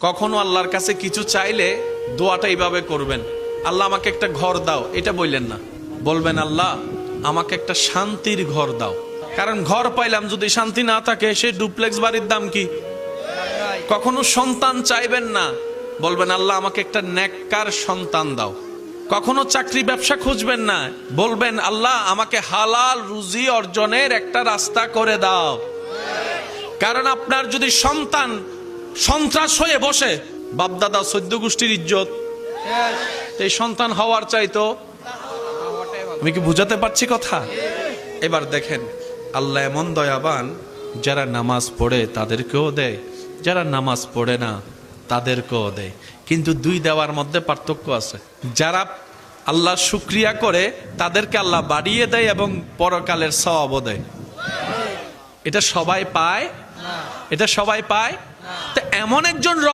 কখনো আল্লাহর কাছে কিছু চাইলে দোয়াটা এইভাবে করবেন, আল্লাহ আমাকে একটা ঘর দাও, এটা বললেন না। বলবেন আল্লাহ আমাকে একটা শান্তির ঘর দাও। কারণ ঘর পাইলাম যদি শান্তি না থাকে, সে ডুপ্লেক্স বাড়ির দাম কি? কখনো সন্তান চাইবেন না, বলবেন আল্লাহ আমাকে একটা নেককার সন্তান দাও। কখনো চাকরি ব্যবসা খুঁজবেন না, বলবেন আল্লাহ আমাকে হালাল রুজি অর্জনের একটা রাস্তা করে দাও। কারণ আপনার যদি সন্তান সন্ত্রাস হয়ে বসে, বাপদাদা 14 গোষ্ঠীর ইজ্জত, এই সন্তান হওয়ার চাইতো। আমি কি বুঝাতে পারছি কথা? এবার দেখেন আল্লাহ এমন দয়াবান, যারা নামাজ পড়ে তাদেরকেও দেয়, যারা নামাজ পড়ে না তাদেরকেও দেয়। কিন্তু দুই দেওয়ার মধ্যে পার্থক্য আছে। যারা আল্লাহ শুকরিয়া করে তাদেরকে আল্লাহ বাড়িয়ে দেয় এবং পরকালের সওয়াবও দেয়। এটা সবাই পায়? এটা সবাই পায়? তো এমন একজন